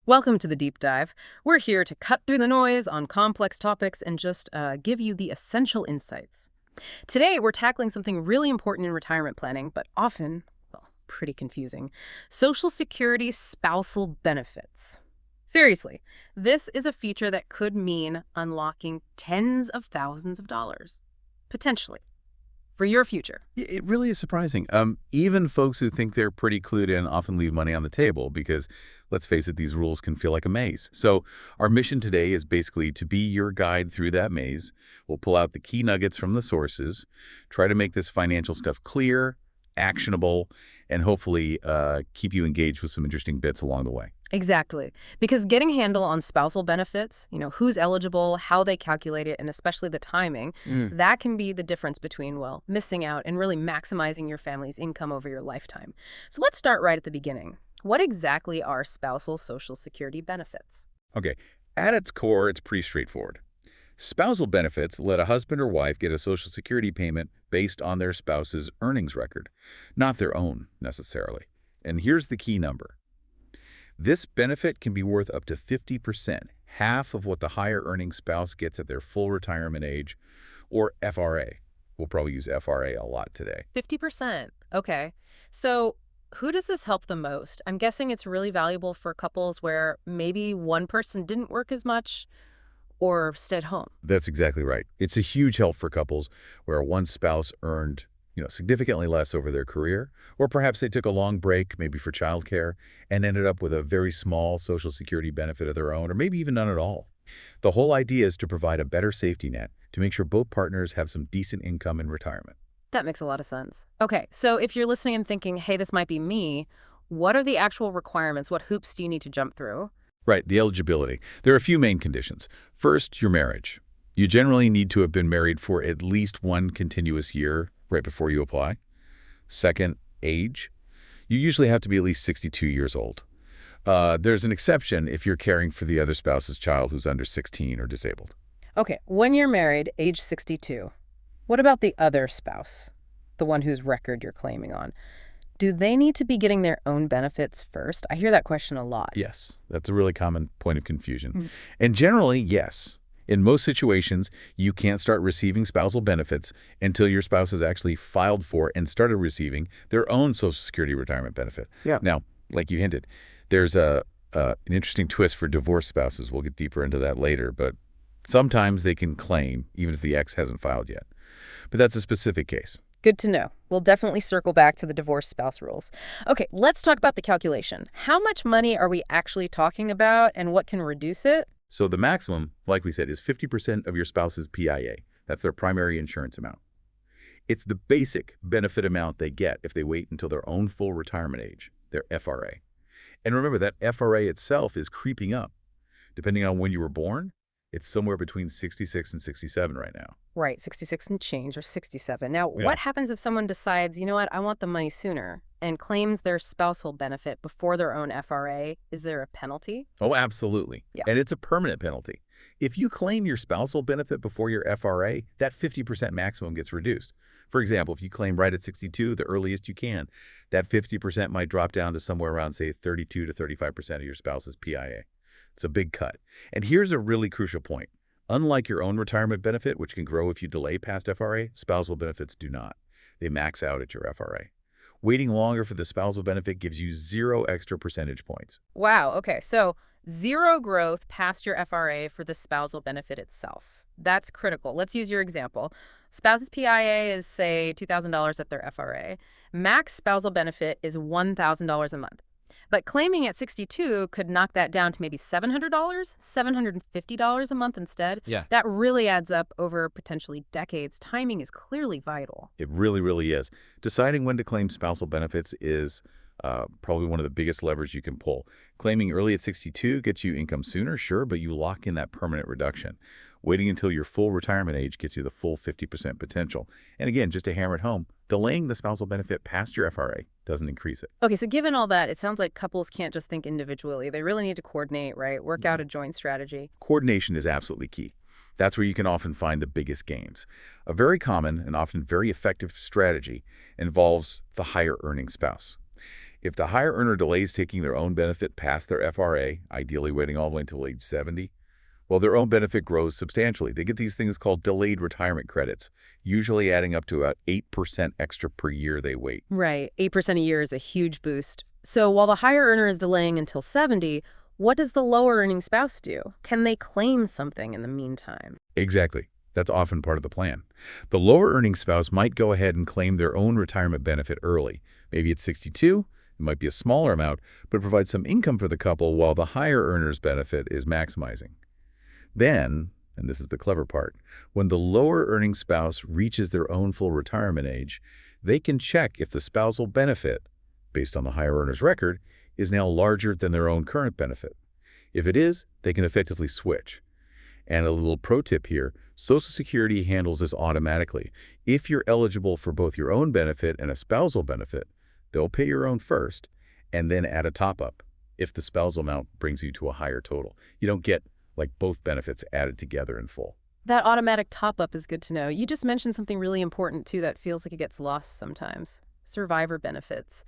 Welcome to the deep dive. We're here to cut through the noise on complex topics and just give you the essential insights. Today, we're tackling something really important in retirement planning, but often, well, pretty confusing. Social Security spousal benefits. Seriously, this is a feature that could mean unlocking tens of thousands of dollars, potentially, for your future. It really is surprising. Even folks who think they're pretty clued in often leave money on the table because, let's face it, these rules can feel like a maze. So our mission today is basically to be your guide through that maze. We'll pull out the key nuggets from the sources, try to make this financial stuff clear, actionable, and hopefully keep you engaged with some interesting bits along the way. Exactly. Because getting a handle on spousal benefits, who's eligible, how they calculate it, and especially the timing, that can be the difference between, well, missing out and really maximizing your family's income over your lifetime. So let's start right at the beginning. What exactly are spousal Social Security benefits? Okay, at its core, it's pretty straightforward. Spousal benefits let a husband or wife get a Social Security payment based on their spouse's earnings record, not their own necessarily. And here's the key number. This benefit can be worth up to 50%, half of what the higher earning spouse gets at their full retirement age, or FRA. We'll probably use FRA a lot today. 50%. Okay. So who does this help the most? I'm guessing it's really valuable for couples where maybe one person didn't work as much or stayed home. That's exactly right. It's a huge help for couples where one spouse earned significantly less over their career, or perhaps they took a long break, maybe for childcare, and ended up with a very small Social Security benefit of their own, or maybe even none at all. The whole idea is to provide a better safety net to make sure both partners have some decent income in retirement. That makes a lot of sense. Okay, so if you're listening and thinking, hey, this might be me, what are the actual requirements? What hoops do you need to jump through? Right, the eligibility. There are a few main conditions. First, your marriage. You generally need to have been married for at least one continuous year right before you apply. Second, age. You usually have to be at least 62 years old. There's an exception if you're caring for the other spouse's child who's under 16 or disabled. Okay, when you're married, age 62, what about the other spouse, the one whose record you're claiming on? Do they need to be getting their own benefits first? I hear that question a lot. Yes, that's a really common point of confusion. And generally, yes. In most situations, you can't start receiving spousal benefits until your spouse has actually filed for and started receiving their own Social Security retirement benefit. Yeah. Now, like you hinted, there's an interesting twist for divorced spouses. We'll get deeper into that later, but sometimes they can claim even if the ex hasn't filed yet. But that's a specific case. Good to know. We'll definitely circle back to the divorced spouse rules. Okay, let's talk about the calculation. How much money are we actually talking about and what can reduce it? So the maximum, like we said, is 50% of your spouse's PIA. That's their primary insurance amount. It's the basic benefit amount they get if they wait until their own full retirement age, their FRA. And remember, that FRA itself is creeping up. Depending on when you were born, it's somewhere between 66 and 67 right now. Right, 66 and change or 67. Now, what happens if someone decides, you know what, I want the money sooner and claims their spousal benefit before their own FRA? Is there a penalty? Oh, absolutely. Yeah. And it's a permanent penalty. If you claim your spousal benefit before your FRA, that 50% maximum gets reduced. For example, if you claim right at 62, the earliest you can, that 50% might drop down to somewhere around, say, 32 to 35% of your spouse's PIA. It's a big cut. And here's a really crucial point. Unlike your own retirement benefit, which can grow if you delay past FRA, spousal benefits do not. They max out at your FRA. Waiting longer for the spousal benefit gives you 0 extra percentage points. Wow, okay, so 0 growth past your FRA for the spousal benefit itself. That's critical. Let's use your example. Spouse's PIA is, say, $2,000 at their FRA. Max spousal benefit is $1,000 a month. But claiming at 62 could knock that down to maybe $700, $750 a month instead. Yeah. That really adds up over potentially decades. Timing is clearly vital. It really, really is. Deciding when to claim spousal benefits is probably one of the biggest levers you can pull. Claiming early at 62 gets you income sooner, sure, but you lock in that permanent reduction. Waiting until your full retirement age gets you the full 50% potential. And again, just to hammer it home, delaying the spousal benefit past your FRA doesn't increase it. Okay, so given all that, it sounds like couples can't just think individually. They really need to coordinate, right? Work out a joint strategy. Coordination is absolutely key. That's where you can often find the biggest gains. A very common and often very effective strategy involves the higher earning spouse. If the higher earner delays taking their own benefit past their FRA, ideally waiting all the way until age 70, well, their own benefit grows substantially. They get these things called delayed retirement credits, usually adding up to about 8% extra per year they wait. Right. 8% a year is a huge boost. So while the higher earner is delaying until 70, what does the lower earning spouse do? Can they claim something in the meantime? Exactly. That's often part of the plan. The lower earning spouse might go ahead and claim their own retirement benefit early. Maybe at 62, it might be a smaller amount, but provide some income for the couple while the higher earner's benefit is maximizing. Then, and this is the clever part, when the lower earning spouse reaches their own full retirement age, they can check if the spousal benefit, based on the higher earner's record, is now larger than their own current benefit. If it is, they can effectively switch. And a little pro tip here, Social Security handles this automatically. If you're eligible for both your own benefit and a spousal benefit, they'll pay your own first and then add a top-up if the spousal amount brings you to a higher total. You don't get like both benefits added together in full. That automatic top-up is good to know. You just mentioned something really important, too, that feels like it gets lost sometimes. Survivor benefits.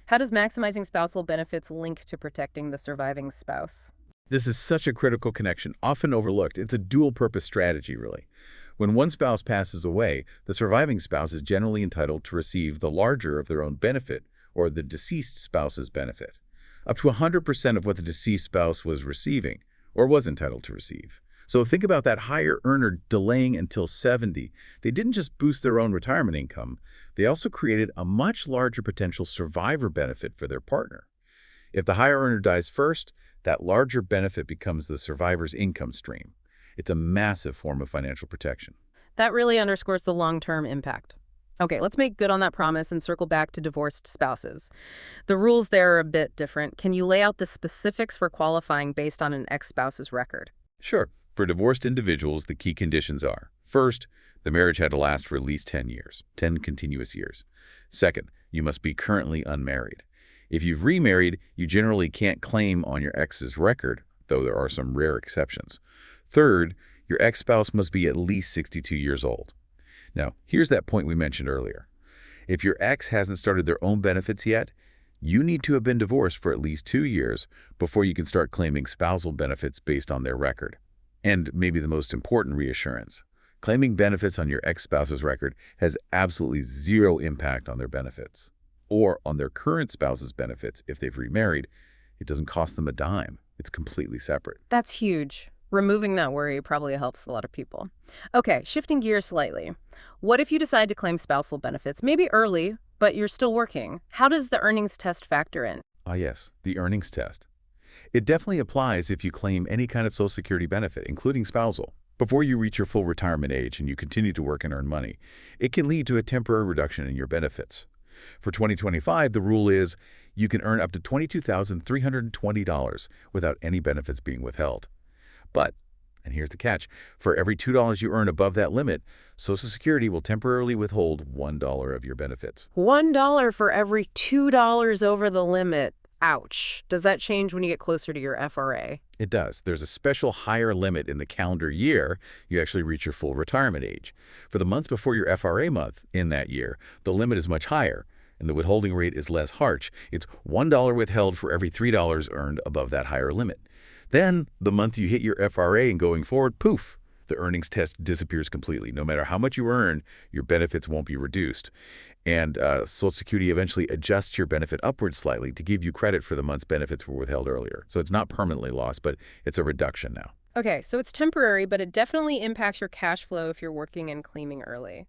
How does maximizing spousal benefits link to protecting the surviving spouse? This is such a critical connection, often overlooked. It's a dual-purpose strategy, really. When one spouse passes away, the surviving spouse is generally entitled to receive the larger of their own benefit or the deceased spouse's benefit, up to 100% of what the deceased spouse was receiving or was entitled to receive. So think about that higher earner delaying until 70. They didn't just boost their own retirement income, they also created a much larger potential survivor benefit for their partner. If the higher earner dies first, that larger benefit becomes the survivor's income stream. It's a massive form of financial protection. That really underscores the long-term impact. Okay, let's make good on that promise and circle back to divorced spouses. The rules there are a bit different. Can you lay out the specifics for qualifying based on an ex-spouse's record? Sure. For divorced individuals, the key conditions are: first, the marriage had to last for at least 10 years, 10 continuous years. Second, you must be currently unmarried. If you've remarried, you generally can't claim on your ex's record, though there are some rare exceptions. Third, your ex-spouse must be at least 62 years old. Now, here's that point we mentioned earlier. If your ex hasn't started their own benefits yet, you need to have been divorced for at least 2 years before you can start claiming spousal benefits based on their record. And maybe the most important reassurance, claiming benefits on your ex-spouse's record has absolutely zero impact on their benefits or on their current spouse's benefits if they've remarried. It doesn't cost them a dime. It's completely separate. That's huge. Removing that worry probably helps a lot of people. Okay, shifting gears slightly. What if you decide to claim spousal benefits, maybe early, but you're still working? How does the earnings test factor in? Ah, yes, the earnings test. It definitely applies if you claim any kind of Social Security benefit, including spousal, before you reach your full retirement age and you continue to work and earn money. It can lead to a temporary reduction in your benefits. For 2025, the rule is you can earn up to $22,320 without any benefits being withheld. But, and here's the catch, for every $2 you earn above that limit, Social Security will temporarily withhold $1 of your benefits. $1 for every $2 over the limit. Ouch. Does that change when you get closer to your FRA? It does. There's a special higher limit in the calendar year you actually reach your full retirement age. For the months before your FRA month in that year, the limit is much higher, and the withholding rate is less harsh. It's $1 withheld for every $3 earned above that higher limit. Then, the month you hit your FRA and going forward, poof, the earnings test disappears completely. No matter how much you earn, your benefits won't be reduced. And Social Security eventually adjusts your benefit upward slightly to give you credit for the month's benefits were withheld earlier. So it's not permanently lost, but it's a reduction now. Okay, so it's temporary, but it definitely impacts your cash flow if you're working and claiming early.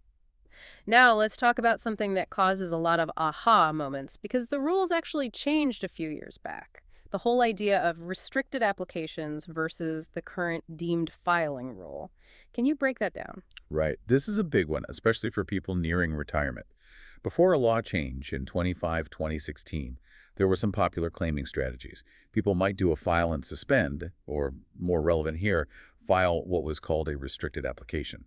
Now, let's talk about something that causes a lot of aha moments, because the rules actually changed a few years back. The whole idea of restricted applications versus the current deemed filing rule. Can you break that down? Right. This is a big one, especially for people nearing retirement. Before a law change in 2016, there were some popular claiming strategies. People might do a file and suspend, or more relevant here, file what was called a restricted application.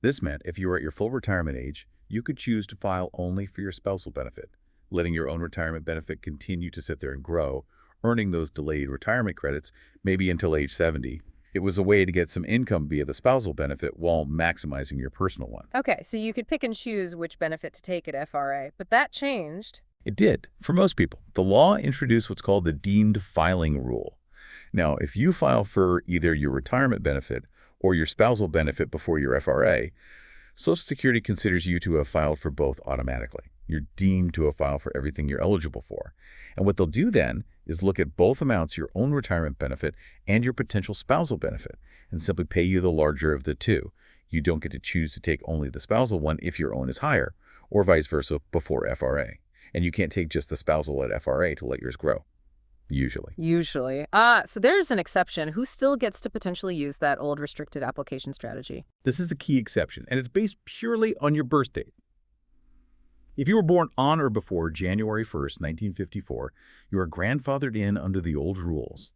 This meant if you were at your full retirement age, you could choose to file only for your spousal benefit, letting your own retirement benefit continue to sit there and grow, earning those delayed retirement credits maybe until age 70. It was a way to get some income via the spousal benefit while maximizing your personal one. Okay, so you could pick and choose which benefit to take at FRA, but that changed. It did, for most people. The law introduced what's called the deemed filing rule. Now, if you file for either your retirement benefit or your spousal benefit before your FRA, Social Security considers you to have filed for both automatically. You're deemed to have filed for everything you're eligible for. And what they'll do then is look at both amounts, your own retirement benefit and your potential spousal benefit, and simply pay you the larger of the two. You don't get to choose to take only the spousal one if your own is higher, or vice versa before FRA. And you can't take just the spousal at FRA to let yours grow, usually. Usually. So there's an exception. Who still gets to potentially use that old restricted application strategy? This is the key exception, and it's based purely on your birth date. If you were born on or before January 1st, 1954, you are grandfathered in under the old rules.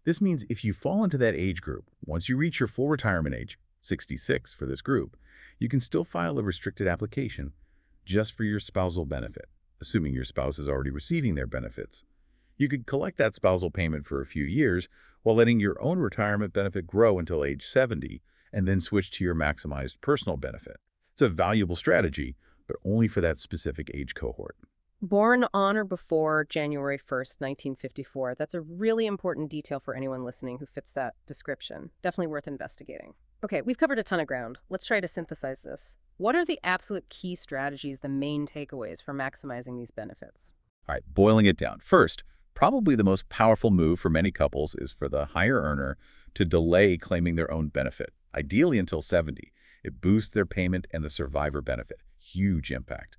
This means if you fall into that age group, once you reach your full retirement age, 66 for this group, you can still file a restricted application just for your spousal benefit, assuming your spouse is already receiving their benefits. You could collect that spousal payment for a few years while letting your own retirement benefit grow until age 70 and then switch to your maximized personal benefit. It's a valuable strategy, but only for that specific age cohort. Born on or before January 1st, 1954. That's a really important detail for anyone listening who fits that description. Definitely worth investigating. Okay, we've covered a ton of ground. Let's try to synthesize this. What are the absolute key strategies, the main takeaways for maximizing these benefits? All right, boiling it down. First, probably the most powerful move for many couples is for the higher earner to delay claiming their own benefit, ideally until 70. It boosts their payment and the survivor benefit. Huge impact.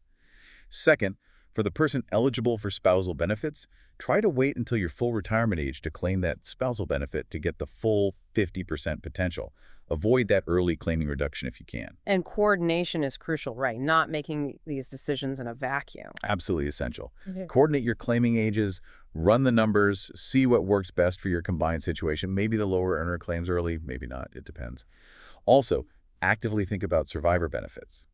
Second, for the person eligible for spousal benefits, try to wait until your full retirement age to claim that spousal benefit to get the full 50% potential. Avoid that early claiming reduction if you can. And coordination is crucial, right? Not making these decisions in a vacuum. Absolutely essential. Okay. Coordinate your claiming ages, run the numbers, see what works best for your combined situation. Maybe the lower earner claims early, maybe not. It depends. Also, actively think about survivor benefits.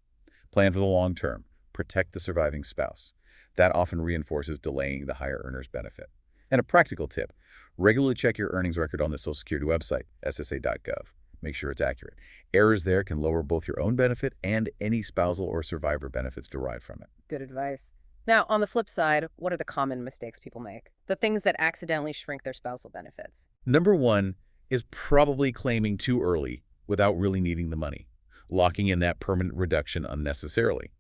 Plan for the long term. Protect the surviving spouse. That often reinforces delaying the higher earner's benefit. And a practical tip, regularly check your earnings record on the Social Security website, ssa.gov. Make sure it's accurate. Errors there can lower both your own benefit and any spousal or survivor benefits derived from it. Good advice. Now, on the flip side, what are the common mistakes people make? The things that accidentally shrink their spousal benefits. Number one is probably claiming too early without really needing the money, locking in that permanent reduction unnecessarily.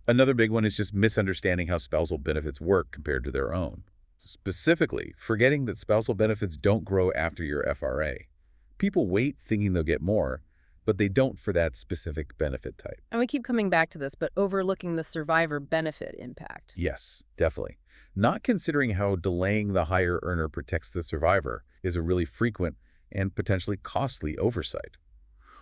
Another big one is just misunderstanding how spousal benefits work compared to their own. Specifically, forgetting that spousal benefits don't grow after your FRA. People wait thinking they'll get more, but they don't for that specific benefit type. And we keep coming back to this, but overlooking the survivor benefit impact. Yes, definitely. Not considering how delaying the higher earner protects the survivor is a really frequent and potentially costly oversight.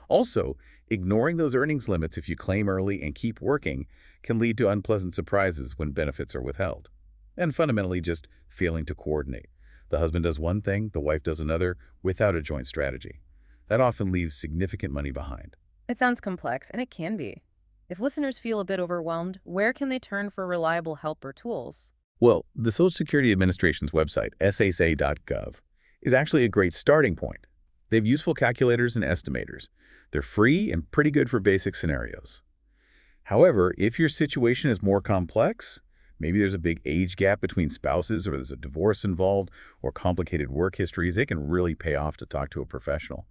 Also, ignoring those earnings limits if you claim early and keep working can lead to unpleasant surprises when benefits are withheld. And fundamentally, just failing to coordinate. The husband does one thing, the wife does another, without a joint strategy. That often leaves significant money behind. It sounds complex, and it can be. If listeners feel a bit overwhelmed, where can they turn for reliable help or tools? Well, the Social Security Administration's website, ssa.gov, is actually a great starting point. They have useful calculators and estimators. They're free and pretty good for basic scenarios. However, if your situation is more complex, maybe there's a big age gap between spouses, or there's a divorce involved, or complicated work histories, it can really pay off to talk to a professional.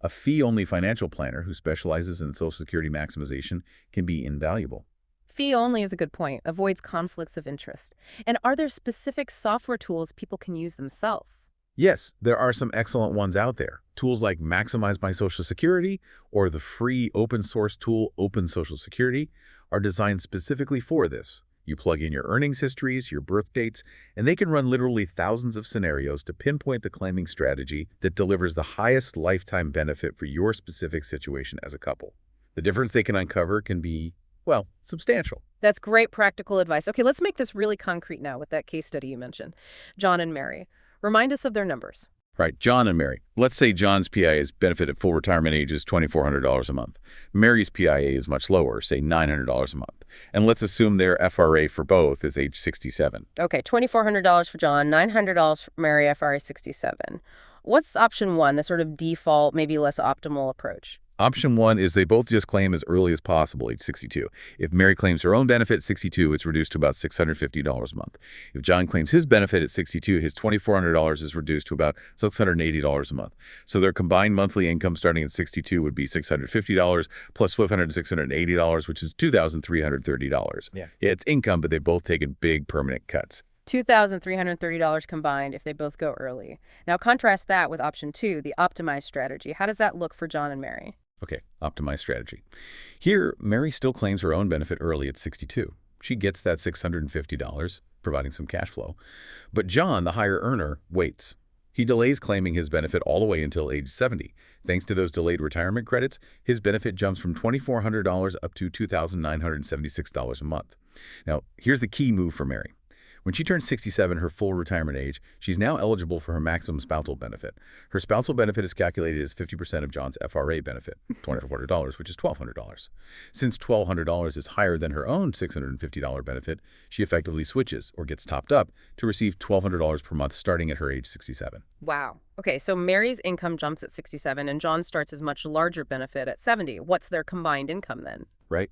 A fee-only financial planner who specializes in Social Security maximization can be invaluable. Fee only is a good point, avoids conflicts of interest. And are there specific software tools people can use themselves? Yes, there are some excellent ones out there. Tools like Maximize My Social Security or the free open source tool Open Social Security are designed specifically for this. You plug in your earnings histories, your birth dates, and they can run literally thousands of scenarios to pinpoint the claiming strategy that delivers the highest lifetime benefit for your specific situation as a couple. The difference they can uncover can be, well, substantial. That's great practical advice. Okay, let's make this really concrete now with that case study you mentioned. John and Mary. Remind us of their numbers. Right, John and Mary. Let's say John's PIA's benefit at full retirement age is $2,400 a month. Mary's PIA is much lower, say $900 a month. And let's assume their FRA for both is age 67. Okay, $2,400 for John, $900 for Mary, FRA 67. What's option one, the sort of default, maybe less optimal approach? Option 1 is they both just claim as early as possible, age 62. If Mary claims her own benefit at 62, it's reduced to about $650 a month. If John claims his benefit at 62, his $2,400 is reduced to about $680 a month. So their combined monthly income starting at 62 would be $650 plus $680, which is $2,330. Yeah, it's income, but they've both taken big permanent cuts. $2,330 combined if they both go early. Now contrast that with option 2, the optimized strategy. How does that look for John and Mary? Okay, optimized strategy. Here, Mary still claims her own benefit early at 62. She gets that $650, providing some cash flow. But John, the higher earner, waits. He delays claiming his benefit all the way until age 70. Thanks to those delayed retirement credits, his benefit jumps from $2,400 up to $2,976 a month. Now, here's the key move for Mary. When she turns 67, her full retirement age, she's now eligible for her maximum spousal benefit. Her spousal benefit is calculated as 50% of John's FRA benefit, $2,400, which is $1,200. Since $1,200 is higher than her own $650 benefit, she effectively switches, or gets topped up, to receive $1,200 per month starting at her age 67. Wow. Okay, so Mary's income jumps at 67 and John starts his much larger benefit at 70. What's their combined income then? Right?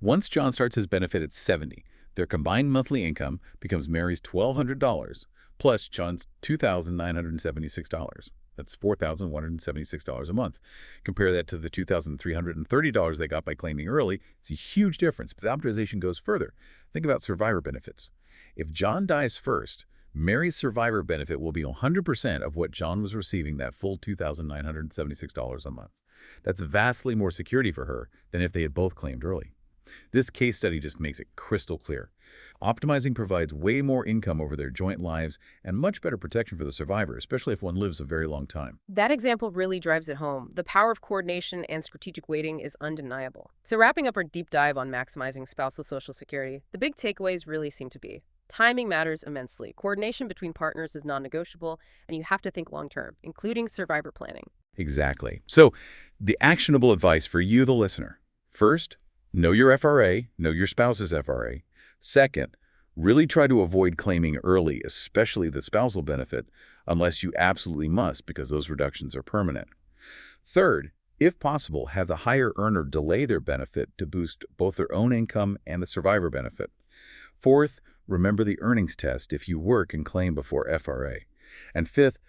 Once John starts his benefit at 70, their combined monthly income becomes Mary's $1,200 plus John's $2,976. That's $4,176 a month. Compare that to the $2,330 they got by claiming early. It's a huge difference, but the optimization goes further. Think about survivor benefits. If John dies first, Mary's survivor benefit will be 100% of what John was receiving, that full $2,976 a month. That's vastly more security for her than if they had both claimed early. This case study just makes it crystal clear. Optimizing provides way more income over their joint lives and much better protection for the survivor, especially if one lives a very long time. That example really drives it home. The power of coordination and strategic waiting is undeniable. So wrapping up our deep dive on maximizing spousal Social Security, the big takeaways really seem to be: timing matters immensely. Coordination between partners is non-negotiable, and you have to think long-term, including survivor planning. Exactly. So, the actionable advice for you, the listener. First, know your FRA, know your spouse's FRA. Second, really try to avoid claiming early, especially the spousal benefit, unless you absolutely must because those reductions are permanent. Third, if possible, have the higher earner delay their benefit to boost both their own income and the survivor benefit. Fourth, remember the earnings test if you work and claim before FRA. And fifth,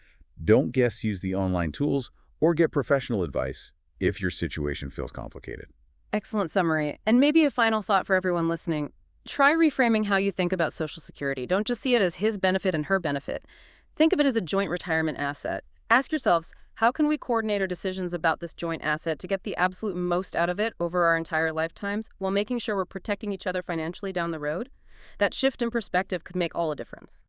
don't guess use the online tools or get professional advice if your situation feels complicated. Excellent summary. And maybe a final thought for everyone listening. Try reframing how you think about Social Security. Don't just see it as his benefit and her benefit. Think of it as a joint retirement asset. Ask yourselves, how can we coordinate our decisions about this joint asset to get the absolute most out of it over our entire lifetimes while making sure we're protecting each other financially down the road? That shift in perspective could make all the difference.